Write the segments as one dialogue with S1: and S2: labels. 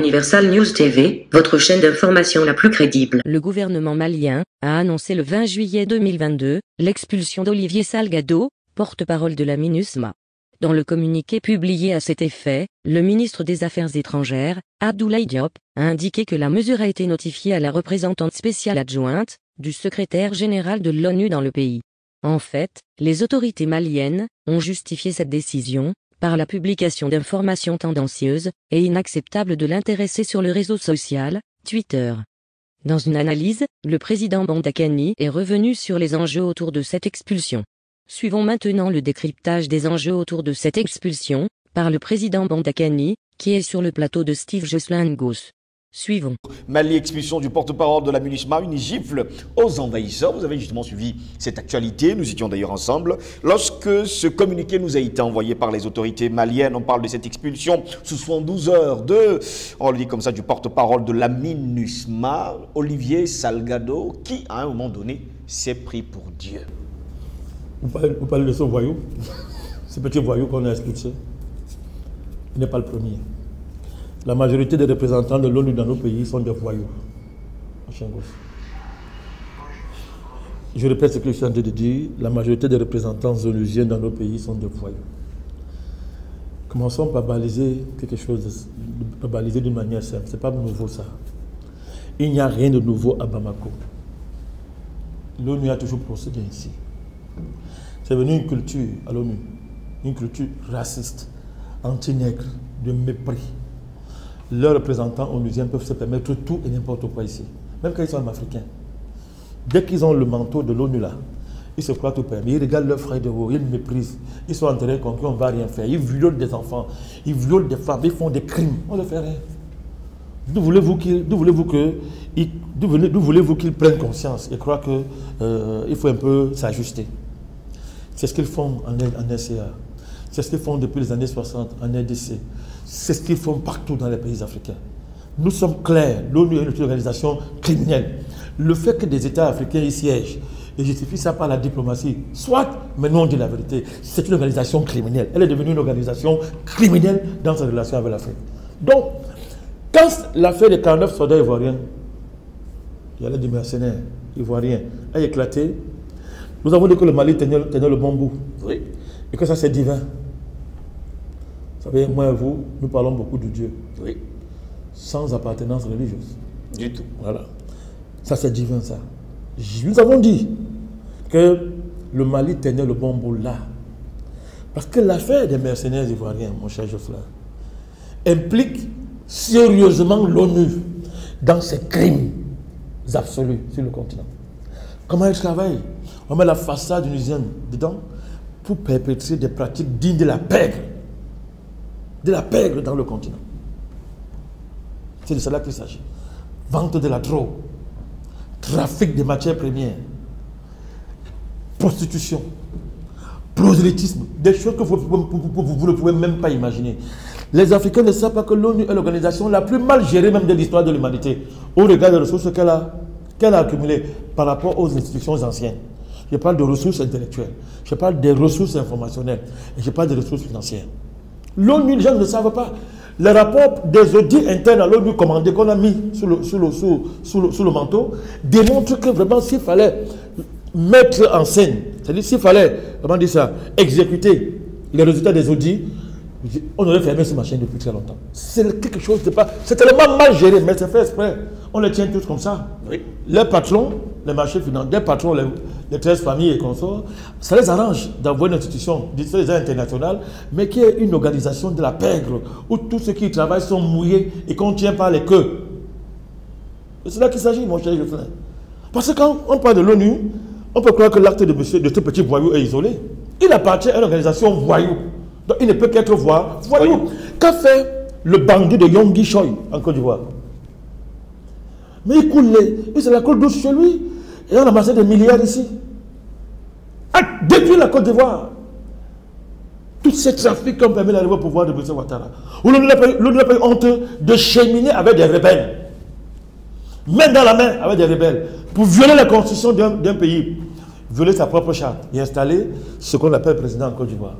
S1: Universal News TV, votre chaîne d'information la plus crédible.
S2: Le gouvernement malien a annoncé le 20 juillet 2022 l'expulsion d'Olivier Salgado, porte-parole de la MINUSMA. Dans le communiqué publié à cet effet, le ministre des Affaires étrangères, Abdoulaye Diop, a indiqué que la mesure a été notifiée à la représentante spéciale adjointe du secrétaire général de l'ONU dans le pays. En fait, les autorités maliennes ont justifié cette décision par la publication d'informations tendancieuses et inacceptables de l'intéressé sur le réseau social, Twitter. Dans une analyse, le président Bondakani est revenu sur les enjeux autour de cette expulsion. Suivons maintenant le décryptage des enjeux autour de cette expulsion, par le président Bondakani, qui est sur le plateau de Steve Jocelyn-Goss. Suivons.
S3: Mali, expulsion du porte-parole de la MINUSMA, une gifle aux envahisseurs. Vous avez justement suivi cette actualité, nous étions d'ailleurs ensemble. Lorsque ce communiqué nous a été envoyé par les autorités maliennes, on parle de cette expulsion sous 72 heures on le dit comme ça, du porte-parole de la MINUSMA, Olivier Salgado, qui à un moment donné s'est pris pour Dieu.
S4: Vous parlez de ce voyou, ce petit voyou qu'on a expulsé. Il n'est pas le premier. La majorité des représentants de l'ONU dans nos pays sont des voyous. Je répète ce que je suis en train de dire. La majorité des représentants onusiens dans nos pays sont des voyous. Commençons par baliser quelque chose, baliser d'une manière simple. Ce n'est pas nouveau ça. Il n'y a rien de nouveau à Bamako. L'ONU a toujours procédé ainsi. C'est devenu une culture à l'ONU, une culture raciste, anti-nègre, de mépris. Leurs représentants onusiens peuvent se permettre tout et n'importe quoi ici, même quand ils sont africains. Dès qu'ils ont le manteau de l'ONU là, ils se croient tout permis, ils regardent leurs frères de haut, ils méprisent, ils sont en terrain concret, on ne va rien faire, ils violent des enfants, ils violent des femmes, ils font des crimes, on ne fait rien. D'où voulez-vous qu'ils prennent conscience et croient qu'il faut un peu s'ajuster? C'est ce qu'ils font en RCA. C'est ce qu'ils font depuis les années 60 en RDC. C'est ce qu'ils font partout dans les pays africains. Nous sommes clairs, l'ONU est une organisation criminelle. Le fait que des États africains y siègent et justifient ça par la diplomatie, soit, mais nous on dit la vérité, c'est une organisation criminelle. Elle est devenue une organisation criminelle dans sa relation avec l'Afrique. Donc, quand l'affaire des 49 soldats ivoiriens, il y avait des mercenaires ivoiriens, a éclaté, nous avons dit que le Mali tenait le bon bout. Oui. Et que ça c'est divin. Vous savez, moi et vous, nous parlons beaucoup de Dieu. Oui. Sans appartenance religieuse.
S3: Du tout.
S4: Voilà. Ça c'est divin ça. Nous avons dit que le Mali tenait le bon bout là. Parce que l'affaire des mercenaires ivoiriens, mon cher Jocelyn, implique sérieusement l'ONU dans ses crimes absolus sur le continent. Comment ils travaillent? On met la façade onusienne dedans pour perpétrer des pratiques dignes de la pègre. De la pègre dans le continent. C'est de cela qu'il s'agit. Vente de la drogue, trafic de matières premières, prostitution, prosélytisme, des choses que vous ne pouvez même pas imaginer. Les Africains ne savent pas que l'ONU est l'organisation la plus mal gérée même de l'histoire de l'humanité, au regard des ressources qu'elle a accumulées par rapport aux institutions anciennes. Je parle de ressources intellectuelles, je parle des ressources informationnelles, et je parle des ressources financières. L'ONU, les gens ne le savent pas. Les rapports des audits internes à l'ONU commandés qu'on a mis sous le manteau démontrent que vraiment s'il fallait mettre en scène, c'est-à-dire s'il fallait, comment dire ça, exécuter les résultats des audits, on aurait fermé ce machin depuis très longtemps. C'est quelque chose de pas... C'est tellement mal géré, mais c'est fait exprès. On les tient tous comme ça. Oui. Les patrons, les marchés financiers, les patrons, les 13 familles et consorts, ça les arrange d'avoir une institution internationale, mais qui est une organisation de la pègre, où tous ceux qui y travaillent sont mouillés et qu'on tient par les queues. C'est là qu'il s'agit, mon cher Jocelyn. Parce que quand on parle de l'ONU, on peut croire que l'acte de ce petit voyou est isolé. Il appartient à une organisation voyou. Donc il ne peut qu'être voyou. Qu'a fait le bandit de Yonggi Choi en Côte d'Ivoire? Mais il coule il se la coule douce chez lui. Et on a amassé des milliards ici. Depuis la Côte d'Ivoire. Tous ces trafics qui ont permis d'arriver au pouvoir de M. Ouattara. L'ONU n'a pas eu honte de cheminer avec des rebelles. Main dans la main avec des rebelles. Pour violer la constitution d'un pays. Violer sa propre charte. Et installer ce qu'on appelle président en Côte d'Ivoire.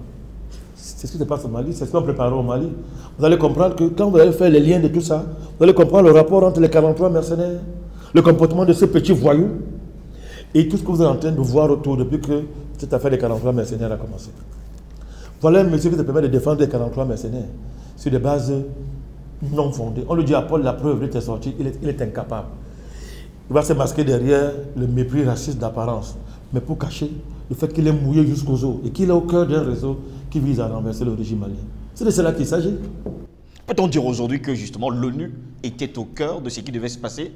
S4: C'est ce qui se passe au Mali, c'est ce qu'on prépare au Mali. Vous allez comprendre que quand vous allez faire les liens de tout ça, vous allez comprendre le rapport entre les 43 mercenaires, le comportement de ces petits voyous et tout ce que vous êtes en train de voir autour depuis que cette affaire des 43 mercenaires a commencé. Voilà un monsieur qui se permet de défendre les 43 mercenaires sur des bases non fondées. On lui dit à Paul, la preuve est sortie, il est incapable. Il va se masquer derrière le mépris raciste d'apparence, mais pour cacher le fait qu'il est mouillé jusqu'aux os et qu'il est au cœur d'un réseau qui vise à renverser le régime malien. C'est de cela qu'il s'agit.
S3: Peut-on dire aujourd'hui que justement l'ONU était au cœur de ce qui devait se passer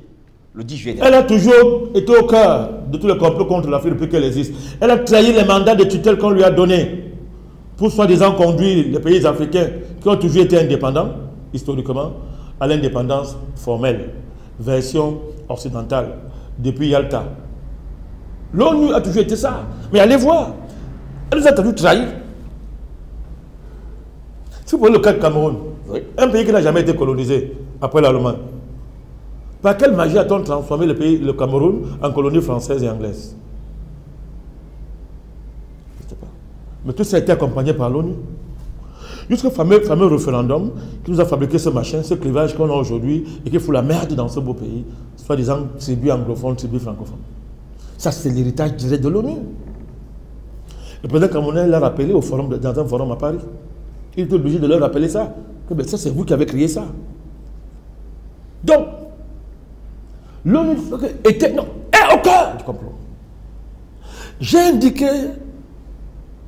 S3: le 10 juillet?
S4: Elle a toujours été au cœur de tous les complots contre l'Afrique depuis qu'elle existe. Elle a trahi les mandats de tutelle qu'on lui a donnés pour soi-disant conduire les pays africains qui ont toujours été indépendants, historiquement, à l'indépendance formelle, version occidentale, depuis Yalta. L'ONU a toujours été ça. Mais allez voir, elle nous a toujours trahi. Si vous prenez le cas de Cameroun, oui, un pays qui n'a jamais été colonisé après l'Allemagne, par quelle magie a-t-on transformé le Cameroun en colonie française et anglaise? Je ne sais pas. Mais tout ça a été accompagné par l'ONU. Jusqu'au fameux référendum qui nous a fabriqué ce machin, ce clivage qu'on a aujourd'hui et qui fout la merde dans ce beau pays, soi-disant tribu anglophone, tribu francophone. Ça, c'est l'héritage direct de l'ONU. Le président camerounais l'a rappelé au forum, dans un forum à Paris. Il est obligé de leur rappeler ça. Que ben, ça, c'est vous qui avez créé ça. Donc, l'ONU était au cœur du complot. J'ai indiqué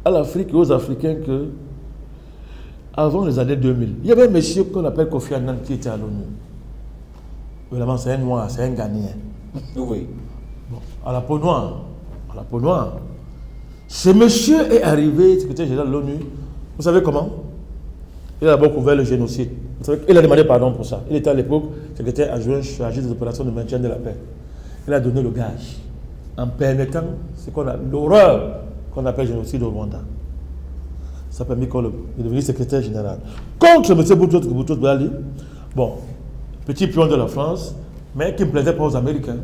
S4: à l'Afrique et aux Africains que, avant les années 2000, il y avait un monsieur qu'on appelle Kofi Annan qui était à l'ONU. Évidemment, c'est un noir, c'est un Ghanéen.
S3: Oui.
S4: Bon, à la peau noire. À la peau noire. Ce monsieur est arrivé, secrétaire général de l'ONU. Vous savez comment? Il a d'abord couvert le génocide. Vous savez, il a demandé pardon pour ça. Il était à l'époque secrétaire adjoint chargé des opérations de maintien de la paix. Il a donné le gage en permettant ce qu'on a l'horreur qu'on appelle génocide au Rwanda. Ça a permis qu'il est devenu secrétaire général. Contre M. Boutros Boghali, bon, petit pion de la France, mais qui ne plaisait pas aux Américains.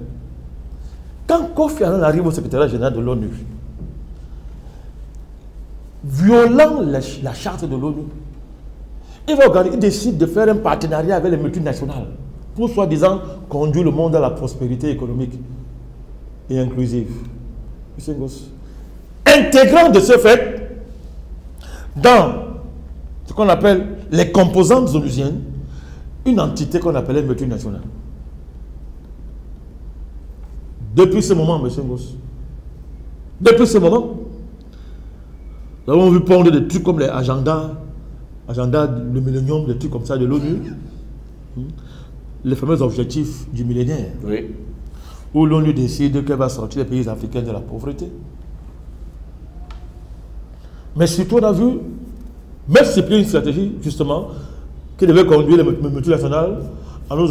S4: Quand Kofi Annan arrive au secrétariat général de l'ONU, violant la charte de l'ONU, il décide de faire un partenariat avec les multinationales pour soi-disant conduire le monde à la prospérité économique et inclusive. Intégrant de ce fait dans ce qu'on appelle les composantes onusiennes une entité qu'on appelait multinationale. Depuis ce moment, M. Ngoss, depuis ce moment, nous avons vu pondre des trucs comme les agendas, le millénium, des trucs comme ça de l'ONU, les fameux objectifs du millénaire, oui, où l'ONU décide qu'elle va sortir les pays africains de la pauvreté. Mais surtout, on a vu, même si c'est pris une stratégie, justement, qui devait conduire les multinationales à nous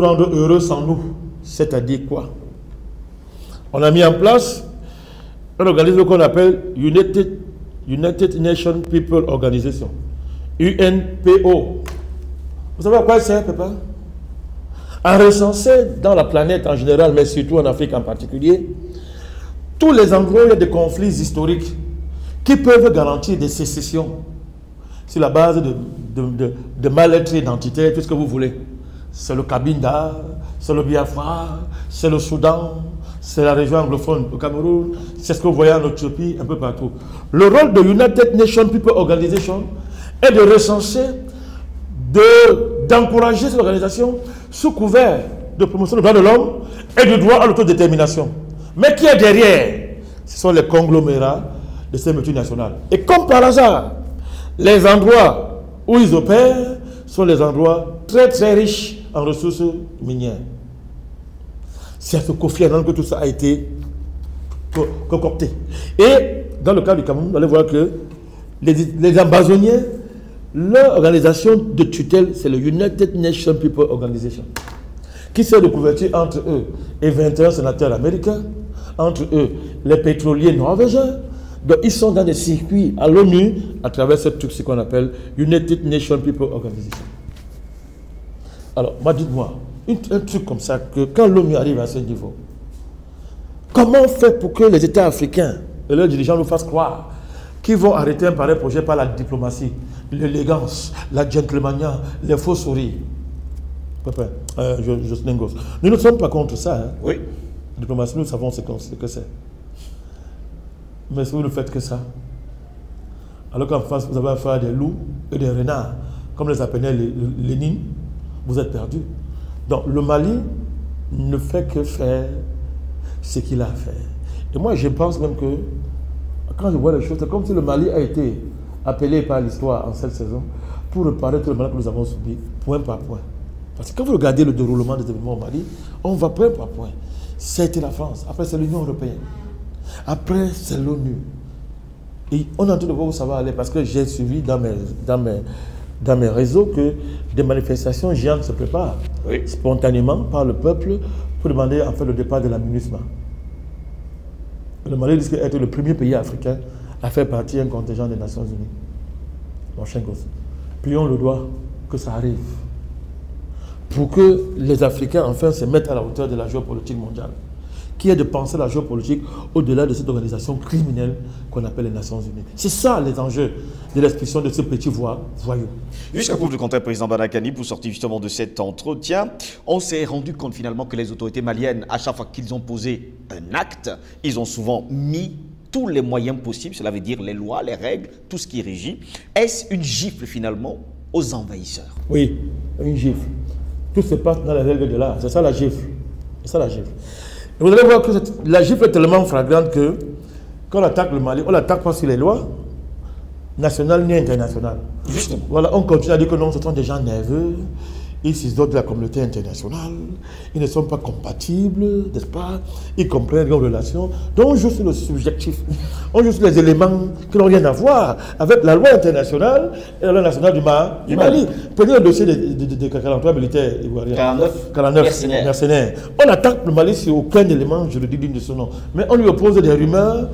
S4: rendre heureux sans nous. C'est-à-dire quoi? On a mis en place un organisme qu'on appelle United Nations People Organization, UNPO. Vous savez à quoi ça sert, papa? À recenser dans la planète en général, mais surtout en Afrique en particulier, tous les endroits où il y a des conflits historiques qui peuvent garantir des sécessions sur la base de mal-être identitaire, tout ce que vous voulez. C'est le Cabinda, c'est le Biafra, c'est le Soudan, c'est la région anglophone au Cameroun, c'est ce que vous voyez en Éthiopie, un peu partout. Le rôle de United Nations People Organization est de recenser, d'encourager cette organisation sous couvert de promotion des droits de l'homme et du droit à l'autodétermination. Mais qui est derrière? Ce sont les conglomérats de ces multinationales. Et comme par hasard, les endroits où ils opèrent sont les endroits très très riches en ressources minières. C'est à ce Kofi Annan que tout ça a été concocté. Et dans le cas du Cameroun, vous allez voir que les Amazoniens, leur organisation de tutelle, c'est le United Nations People Organization, qui sert de couverture entre eux et 21 sénateurs américains, entre eux les pétroliers norvégiens. Donc ils sont dans des circuits à l'ONU à travers ce truc qu'on appelle United Nations People Organization. Alors, dites-moi, un truc comme ça, que quand l'ONU arrive à ce niveau, comment on fait pour que les États africains et leurs dirigeants nous fassent croire qui vont arrêter un pareil projet par la diplomatie, l'élégance, la gentlemania, les faux sourires. Nous ne sommes pas contre ça. Hein.
S3: Oui.
S4: La diplomatie, nous savons ce que c'est. Mais si vous ne faites que ça, alors qu'en France, vous avez affaire à des loups et des renards, comme les appelait Lénine, vous êtes perdus. Donc le Mali ne fait que faire ce qu'il a fait. Et moi, je pense même que, quand je vois les choses, c'est comme si le Mali a été appelé par l'histoire en cette saison pour réparer tout le mal que nous avons subi, point par point. Parce que quand vous regardez le déroulement des événements au Mali, on va point par point. C'était la France, après c'est l'Union européenne, après c'est l'ONU. Et on est en train de voir où ça va aller, parce que j'ai suivi dans mes réseaux que des manifestations géantes se préparent, oui, spontanément par le peuple pour demander en fait le départ de la MINUSMA. Le Mali risque d'être le premier pays africain à faire partie d'un contingent des Nations Unies. Plions le doigt que ça arrive. Pour que les Africains enfin se mettent à la hauteur de la géopolitique mondiale, qui est de penser la géopolitique au-delà de cette organisation criminelle qu'on appelle les Nations Unies. C'est ça les enjeux de l'expression de ce petit voyou.
S3: Jusqu'à preuve du contraire, président Badakani, pour sortir justement de cet entretien, on s'est rendu compte finalement que les autorités maliennes, à chaque fois qu'ils ont posé un acte, ils ont souvent mis tous les moyens possibles, cela veut dire les lois, les règles, tout ce qui régit. Est-ce une gifle finalement aux envahisseurs?
S4: Oui, une gifle. Tout se passe dans les règles de l'art. C'est ça la gifle. C'est ça la gifle. Et vous allez voir que la gifle est tellement flagrante que quand on attaque le Mali, on l'attaque pas sur les lois nationales ni internationales. Justement. Voilà, on continue à dire que non, ce sont des gens nerveux, ils s'isolent de la communauté internationale, ils ne sont pas compatibles, n'est-ce pas? Ils comprennent leurs relations. Donc on joue sur le subjectif, on joue sur les éléments qui n'ont rien à voir avec la loi internationale et la loi nationale du Mali. Prenez le dossier des 43 militaires ivoiriens, 49 mercenaires. On attaque le Mali sur aucun élément juridique digne de son nom. Mais on lui oppose des rumeurs,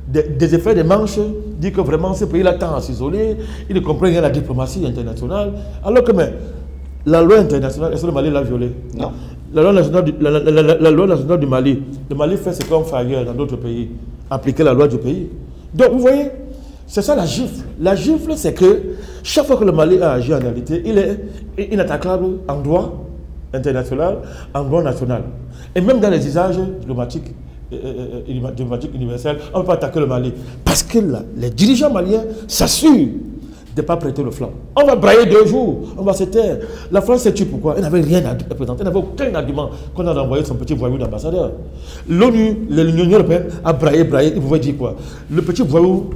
S4: des effets des manches, dit que vraiment ce pays-là tend à s'isoler, il ne comprend rien à la diplomatie internationale, alors que la loi internationale, est-ce que le Mali l'a violée? Non. La loi nationale du Mali, le Mali fait ce qu'on fait ailleurs dans d'autres pays, appliquer la loi du pays. Donc vous voyez, c'est ça la gifle. La gifle, c'est que chaque fois que le Mali a agi en réalité, il est inattaquable en droit international, en droit national. Et même dans les usages diplomatiques universels, on ne peut pas attaquer le Mali. Parce que les dirigeants maliens s'assurent de ne pas prêter le flanc. On va brailler 2 jours, on va se taire. La France s'est tue pourquoi? Elle n'avait rien à présenter, elle n'avait aucun argument qu'on a envoyé son petit voyou d'ambassadeur. L'ONU, l'Union européenne a braillé, il pouvait dire quoi? Le petit voyou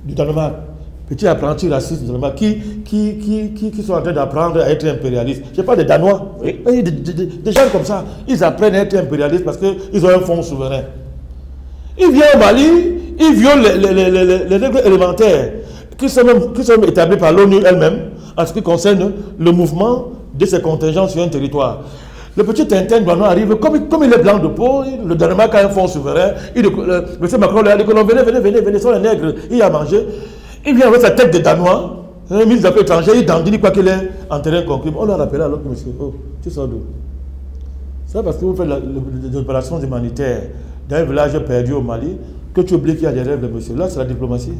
S4: du Danemark, petit apprenti raciste du Danemark, qui sont en train d'apprendre à être impérialistes. Je parle des Danois, oui. Des gens comme ça, ils apprennent à être impérialistes parce qu'ils ont un fonds souverain. Ils viennent au Mali, ils violent les règles élémentaires qui sont établis par l'ONU elle-même en ce qui concerne le mouvement de ces contingents sur un territoire. Le petit Tintin douanier arrive, comme il est blanc de peau, le Danemark a un fonds souverain, M. Macron lui a dit que non, venez, sont les nègres, il a mangé. Il vient avec sa tête de Danois, un ministre des Affaires étrangères, il dandine quoi qu'il est en terrain conquis. On l'a rappelé alors que monsieur, oh, tu sors d'où? C'est parce que vous faites des opérations humanitaires dans un village perdu au Mali, que tu oublies qu'il y a des rêves de monsieur. Là, c'est la diplomatie.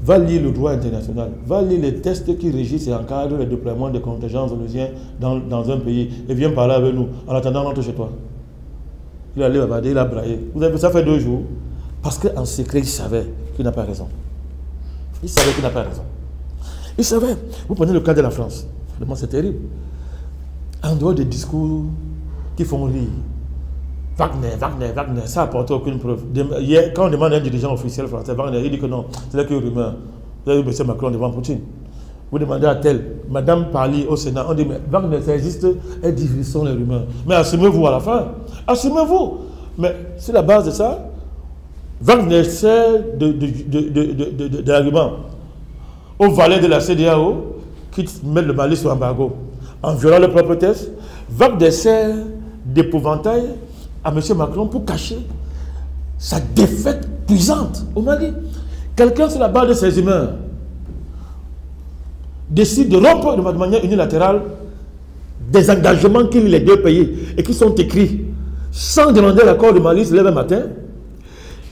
S4: Va lire le droit international, va lire les textes qui régissent et encadrent le déploiement des contingents onusiens dans un pays et viens parler avec nous. En attendant, rentre chez toi. Il a allé bavarder, il a braillé. Vous avez vu, ça fait 2 jours. Parce qu'en secret, il savait qu'il n'a pas raison. Il savait qu'il n'a pas raison. Il savait. Vous prenez le cas de la France. Vraiment, c'est terrible. En dehors des discours qui font rire, Wagner, ça n'apporte aucune preuve. Hier, quand on demande à un dirigeant officiel français, Wagner, il dit que non, c'est là qu'il y a une rumeur. Vous avez vu M. Macron devant Poutine. Vous demandez à tel, Madame Parly au Sénat, on dit, mais Wagner, ça existe, et dit, ce sont les rumeurs. Mais assumez-vous à la fin. Assumez-vous. Mais c'est la base de ça. Wagner sert d'argument aux valets de la CEDEAO qui mettent le Mali sur embargo en violant leurs propres tests. Wagner sert d'épouvantail à M. Macron pour cacher sa défaite puissante au Mali. Quelqu'un sur la base de ses humeurs décide de rompre de manière unilatérale des engagements qu'il les 2 pays et qui sont écrits sans demander l'accord du Mali, se lève un matin,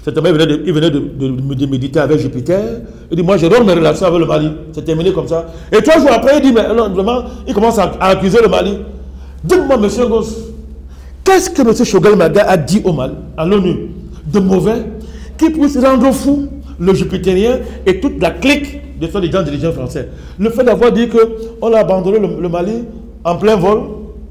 S4: Certainement, il venait de méditer avec Jupiter. Il dit, moi, je romps mes relations avec le Mali. C'est terminé comme ça. Et 3 jours après, il dit, mais non, vraiment, il commence à accuser le Mali. Dites-moi, monsieur Goss, qu'est-ce que monsieur Choguel Maga a dit au Mali, à l'ONU, de mauvais, qui puisse rendre fou le Jupitérien et toute la clique des soi-disant dirigeants français? Le fait d'avoir dit qu'on a abandonné le Mali en plein vol,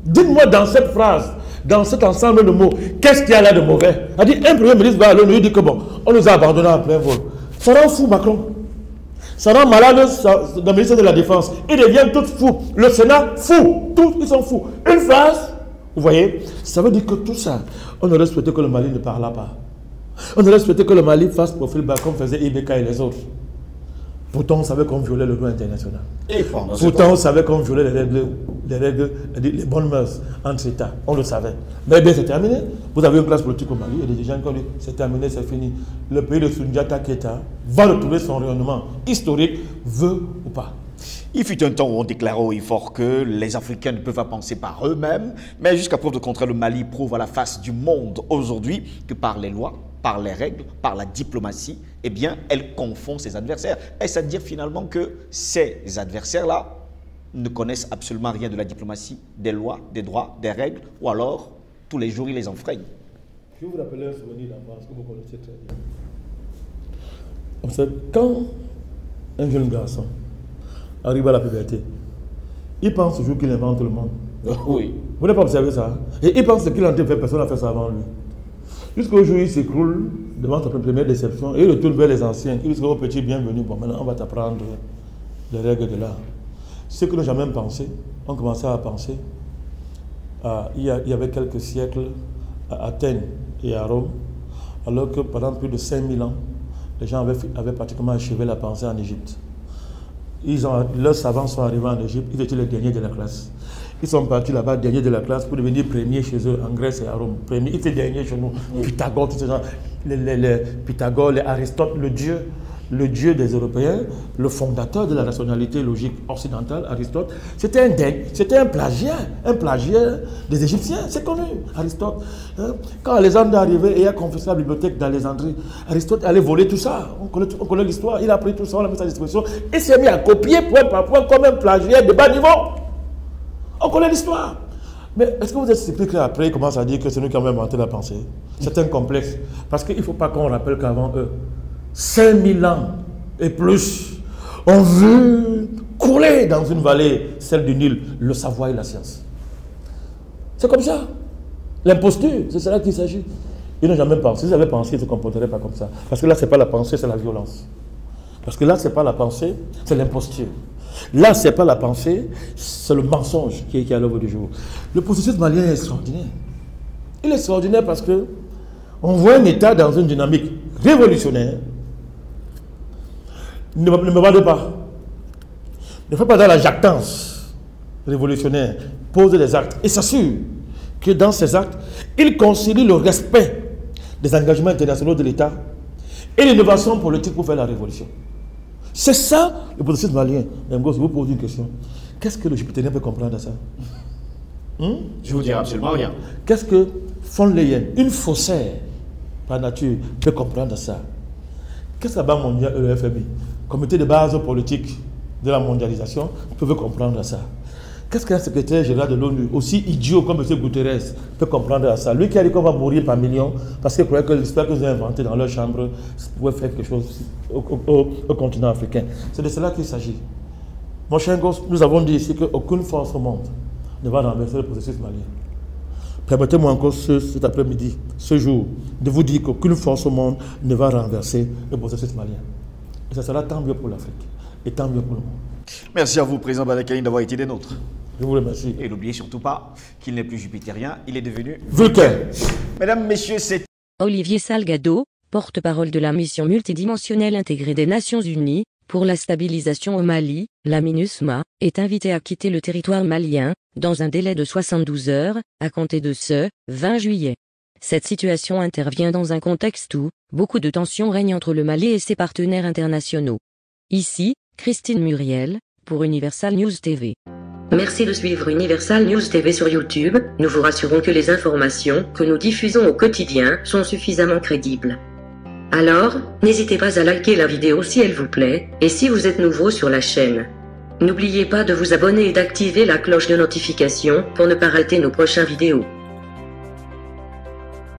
S4: dites-moi dans cette phrase, dans cet ensemble de mots, qu'est-ce qu'il y a là de mauvais? A dit, un premier ministre va à l'ONU, il dit que bon, on nous a abandonnés en plein vol. Ça rend fou Macron. Ça rend malade le ministre de la Défense. Il devient tout fou. Le Sénat, fou. Tous, ils sont fous. Une phrase, vous voyez, ça veut dire que tout ça, on aurait souhaité que le Mali ne parlât pas. On aurait souhaité que le Mali fasse profil bas comme faisait Ibeka et les autres. Pourtant, on savait qu'on violait le droit international. Pourtant, on savait qu'on violait les bonnes mœurs entre États. On le savait. Mais bien, c'est terminé. Vous avez une classe politique au Mali, il y a des gens qui ont dit c'est terminé, c'est fini. Le pays de Sundiata Keita va retrouver son rayonnement historique, veut ou pas.
S3: Il fut un temps où on déclarait haut et fort que les Africains ne peuvent pas penser par eux-mêmes, mais jusqu'à preuve de contraire, le Mali prouve à la face du monde aujourd'hui que par les lois, par les règles, par la diplomatie, eh bien, elle confond ses adversaires. Est-ce à dire finalement que ces adversaires-là ne connaissent absolument rien de la diplomatie, des lois, des droits, des règles, ou alors tous les jours ils les enfreignent?
S4: Je vais vous rappeler un souvenir d'enfance que vous connaissez très bien. Quand un jeune garçon arrive à la puberté, il pense toujours qu'il invente le monde.
S3: Oui.
S4: Vous n'avez pas observé ça? Et il pense qu'il est en train de faire, personne n'a fait ça avant lui. Jusqu'au jour où il s'écroule devant sa première déception et il retourne vers les anciens. Il dit, oh petit, bienvenue, bon maintenant on va t'apprendre les règles de l'art. Ceux qui n'ont jamais pensé, ont commencé à penser. Il y avait quelques siècles à Athènes et à Rome, alors que pendant plus de 5000 ans, les gens avaient pratiquement achevé la pensée en Égypte. Leurs savants sont arrivés en Égypte, ils étaient les derniers de la classe. Ils sont partis là-bas, derniers de la classe, pour devenir premiers chez eux, en Grèce et à Rome. Premiers, ils étaient derniers chez nous. Pythagore, tous ces gens, Pythagore, les Aristote, le dieu des Européens, le fondateur de la rationalité logique occidentale, Aristote, c'était un plagiat des Égyptiens, c'est connu, Aristote. Quand Alexandre est arrivé et a confisqué la bibliothèque d'Alexandrie, Aristote allait voler tout ça. On connaît l'histoire, il a pris tout ça, on l'a mis à disposition, et s'est mis à copier point par point comme un plagiat de bas niveau. On connaît l'histoire. Mais est-ce que vous êtes surpris qu'après, il commence à dire que c'est nous qui avons inventé la pensée? C'est un complexe. Parce qu'il ne faut pas qu'on rappelle qu'avant eux, 5000 ans et plus ont vu couler dans une vallée, celle du Nil, le savoir et la science. C'est comme ça. L'imposture, c'est cela qu'il s'agit. Ils n'ont jamais pensé. S'ils avaient pensé, ils ne se comporteraient pas comme ça. Parce que là, ce n'est pas la pensée, c'est la violence. Parce que là, ce n'est pas la pensée, c'est l'imposture. Là, ce n'est pas la pensée, c'est le mensonge qui est à l'œuvre du jour. Le processus malien est extraordinaire. Il est extraordinaire parce que on voit un État dans une dynamique révolutionnaire. Ne me vendez pas. Ne faites pas dans la jactance révolutionnaire. Pose des actes et s'assure que dans ces actes, il concilie le respect des engagements internationaux de l'État et l'innovation politique pour faire la révolution. C'est ça le processus malien. Ngos, je vous pose une question. Qu'est-ce que le Jupitérien peut comprendre de ça?
S3: Je vous dirai absolument rien.
S4: Qu'est-ce que von Leyen, une faussaire par nature, peut comprendre de ça? Qu'est-ce que la Banque mondiale et le FMI, comité de base politique de la mondialisation, peuvent comprendre de ça? Qu'est-ce qu'un secrétaire général de l'ONU, aussi idiot comme M. Guterres, peut comprendre de ça? Lui qui a dit qu'on va mourir par millions parce qu'il croyait que l'histoire qu'ils ont inventée dans leur chambre pouvait faire quelque chose au continent africain. C'est de cela qu'il s'agit. Mon cher gosse, nous avons dit ici qu'aucune force au monde ne va renverser le processus malien. Permettez-moi encore cet après-midi, ce jour, de vous dire qu'aucune force au monde ne va renverser le processus malien. Et ça sera tant mieux pour l'Afrique et tant mieux pour le monde.
S3: Merci à vous, Président Badakaïne, d'avoir été des nôtres.
S4: Je vous remercie.
S3: Et n'oubliez surtout pas qu'il n'est plus jupitérien, il est devenu
S4: Vulcain.
S3: Mesdames, Messieurs, c'est
S2: Olivier Salgado, porte-parole de la mission multidimensionnelle intégrée des Nations Unies pour la stabilisation au Mali, la MINUSMA, est invité à quitter le territoire malien dans un délai de 72 heures, à compter de ce 20 juillet. Cette situation intervient dans un contexte où beaucoup de tensions règnent entre le Mali et ses partenaires internationaux. Ici, Christine Muriel, pour Universal News TV.
S1: Merci de suivre Universal News TV sur YouTube. Nous vous rassurons que les informations que nous diffusons au quotidien sont suffisamment crédibles. Alors, n'hésitez pas à liker la vidéo si elle vous plaît, et si vous êtes nouveau sur la chaîne. N'oubliez pas de vous abonner et d'activer la cloche de notification pour ne pas rater nos prochaines vidéos.